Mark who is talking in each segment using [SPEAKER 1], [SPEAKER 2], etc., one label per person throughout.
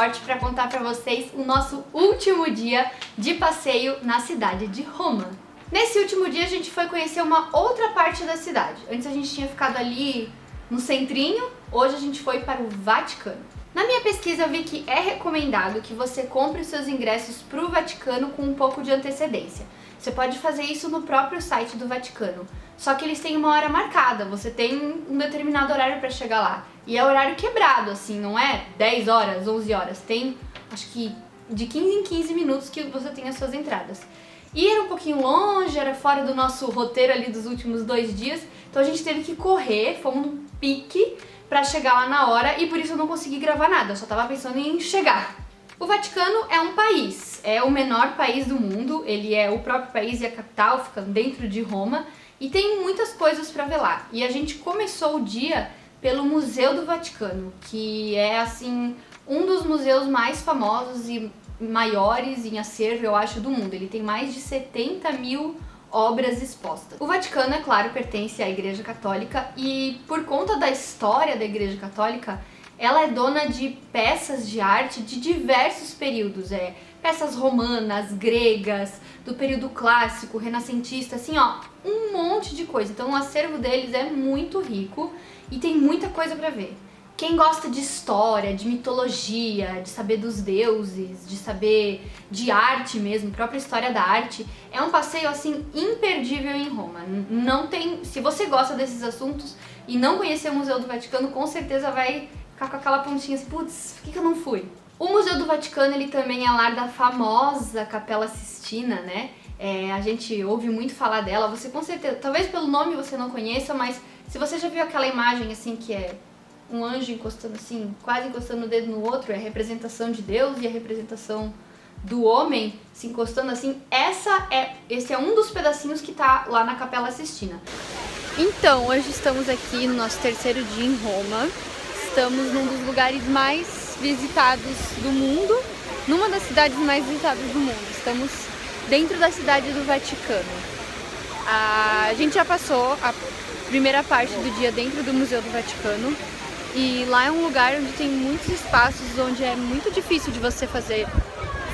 [SPEAKER 1] forte para contar para vocês o nosso último dia de passeio na cidade de Roma. Nesse último dia a gente foi conhecer uma outra parte da cidade. Antes a gente tinha ficado ali no centrinho, hoje a gente foi para o Vaticano. Na minha pesquisa eu vi que é recomendado que você compre os seus ingressos para o Vaticano com um pouco de antecedência. Você pode fazer isso no próprio site do Vaticano, só que eles têm uma hora marcada, você tem um determinado horário para chegar lá. E é horário quebrado, assim, não é 10 horas, 11 horas, tem acho que de 15 em 15 minutos que você tem as suas entradas. E era um pouquinho longe, era fora do nosso roteiro ali dos últimos 2 dias, então a gente teve que correr, fomos num pique pra chegar lá na hora e por isso eu não consegui gravar nada, eu só tava pensando em chegar. O Vaticano é um país, é o menor país do mundo, ele é o próprio país e a capital, fica dentro de Roma e tem muitas coisas pra ver lá. E a gente começou o dia pelo Museu do Vaticano, que é assim um dos museus mais famosos e maiores em acervo, eu acho, do mundo. Ele tem mais de 70 mil obras expostas. O Vaticano, é claro, pertence à Igreja Católica e por conta da história da Igreja Católica, ela é dona de peças de arte de diversos períodos, peças romanas, gregas, do período clássico, renascentista, assim ó, um monte de coisa. Então o acervo deles é muito rico e tem muita coisa pra ver. Quem gosta de história, de mitologia, de saber dos deuses, de saber de arte mesmo, própria história da arte, é um passeio assim imperdível em Roma. Não tem, se você gosta desses assuntos e não conhecer o Museu do Vaticano, com certeza vai ficar com aquela pontinha assim, putz, por que eu não fui? O Museu do Vaticano, ele também é lar da famosa Capela Sistina, né? A gente ouve muito falar dela, você com certeza, talvez pelo nome você não conheça, mas se você já viu aquela imagem assim que é um anjo encostando assim, quase encostando o dedo no outro, é a representação de Deus e a representação do homem se encostando assim, esse é um dos pedacinhos que tá lá na Capela Sistina. Então, hoje estamos aqui no nosso terceiro dia em Roma, estamos num dos lugares mais visitados do mundo, numa das cidades mais visitadas do mundo, estamos dentro da cidade do Vaticano. A gente já passou a primeira parte do dia dentro do Museu do Vaticano, e lá é um lugar onde tem muitos espaços onde é muito difícil de você fazer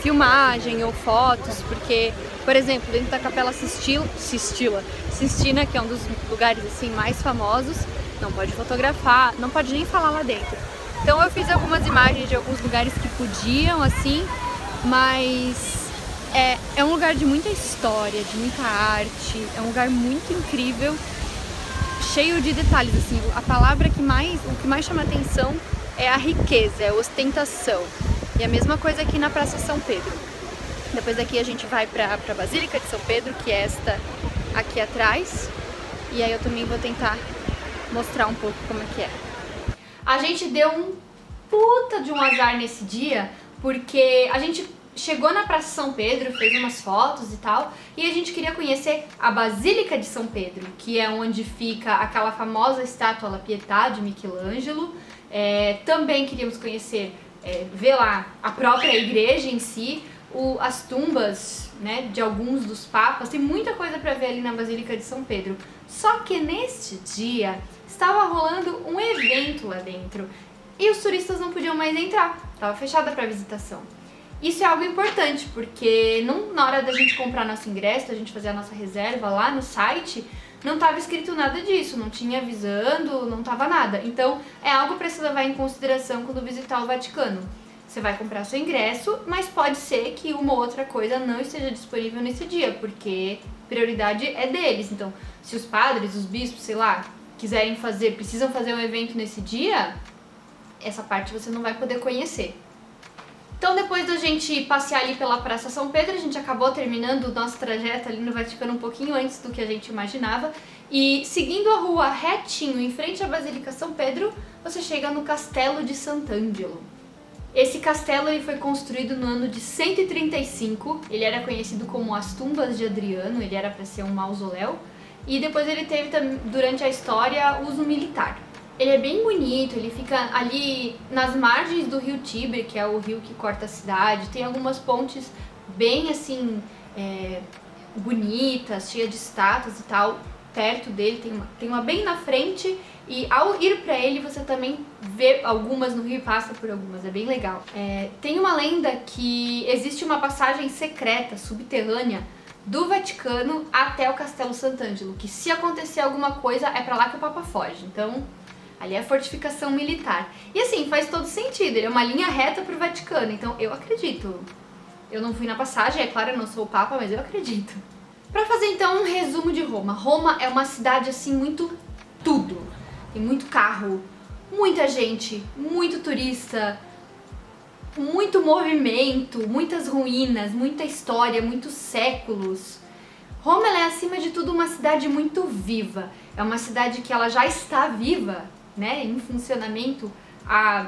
[SPEAKER 1] filmagem ou fotos, porque, por exemplo, dentro da Capela Sistina, que é um dos lugares assim mais famosos, não pode fotografar, não pode nem falar lá dentro. Então eu fiz algumas imagens de alguns lugares que podiam, assim, mas é um lugar de muita história, de muita arte, é um lugar muito incrível, cheio de detalhes, assim, a palavra o que mais chama atenção é a riqueza, é a ostentação. E a mesma coisa aqui na Praça São Pedro. Depois daqui a gente vai para a Basílica de São Pedro, que é esta aqui atrás. E aí eu também vou tentar mostrar um pouco como é que é. A gente deu um puta de um azar nesse dia, porque a gente chegou na Praça São Pedro, fez umas fotos e tal, e a gente queria conhecer a Basílica de São Pedro, que é onde fica aquela famosa estátua La Pietà de Michelangelo. Também queríamos conhecer, ver lá a própria igreja em si, as tumbas, né, de alguns dos papas, tem muita coisa para ver ali na Basílica de São Pedro. Só que neste dia estava rolando um evento lá dentro e os turistas não podiam mais entrar, estava fechada para visitação. Isso é algo importante, porque na hora da gente comprar nosso ingresso, da gente fazer a nossa reserva lá no site, não estava escrito nada disso, não tinha avisando, não estava nada. Então é algo para se levar em consideração quando visitar o Vaticano. Você vai comprar seu ingresso, mas pode ser que uma ou outra coisa não esteja disponível nesse dia, porque prioridade é deles. Então, se os padres, os bispos, sei lá, precisam fazer um evento nesse dia, essa parte você não vai poder conhecer. Então, depois da gente passear ali pela Praça São Pedro, a gente acabou terminando o nosso trajeto ali no Vaticano um pouquinho antes do que a gente imaginava. E seguindo a rua retinho em frente à Basílica São Pedro, você chega no Castelo de Sant'Angelo. Esse castelo ele foi construído no ano de 135, ele era conhecido como as Tumbas de Adriano, ele era para ser um mausoléu. E depois ele teve, durante a história, uso militar. Ele é bem bonito, ele fica ali nas margens do rio Tibre, que é o rio que corta a cidade. Tem algumas pontes bem assim, bonitas, cheias de estátuas e tal. perto dele, tem uma bem na frente, e ao ir pra ele você também vê algumas no rio e passa por algumas, é bem legal. Tem uma lenda que existe uma passagem secreta, subterrânea, do Vaticano até o Castelo Sant'Angelo, que se acontecer alguma coisa é pra lá que o Papa foge, então ali é a fortificação militar. E assim, faz todo sentido, ele é uma linha reta pro Vaticano, então eu acredito. Eu não fui na passagem, é claro, eu não sou o Papa, mas eu acredito. Pra fazer então um resumo de Roma. Roma é uma cidade assim muito tudo. Tem muito carro, muita gente, muito turista, muito movimento, muitas ruínas, muita história, muitos séculos. Roma ela é acima de tudo uma cidade muito viva. É uma cidade que ela já está viva, né, em funcionamento há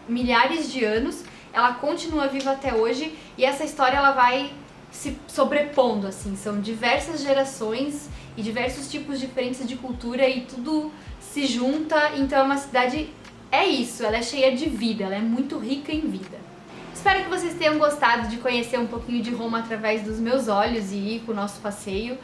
[SPEAKER 1] milhares de anos. Ela continua viva até hoje e essa história ela vai se sobrepondo, assim, são diversas gerações e diversos tipos diferentes de cultura e tudo se junta, então é uma cidade, é isso, ela é cheia de vida, ela é muito rica em vida. Espero que vocês tenham gostado de conhecer um pouquinho de Roma através dos meus olhos e ir com o nosso passeio.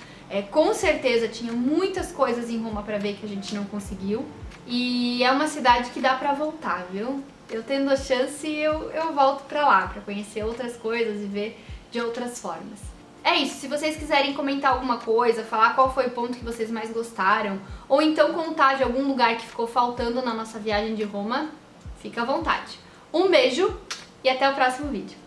[SPEAKER 1] Com certeza tinha muitas coisas em Roma pra ver que a gente não conseguiu e é uma cidade que dá pra voltar, viu? Eu tendo a chance, eu volto pra lá, pra conhecer outras coisas e ver de outras formas. É isso, se vocês quiserem comentar alguma coisa, falar qual foi o ponto que vocês mais gostaram, ou então contar de algum lugar que ficou faltando na nossa viagem de Roma, fica à vontade. Um beijo e até o próximo vídeo.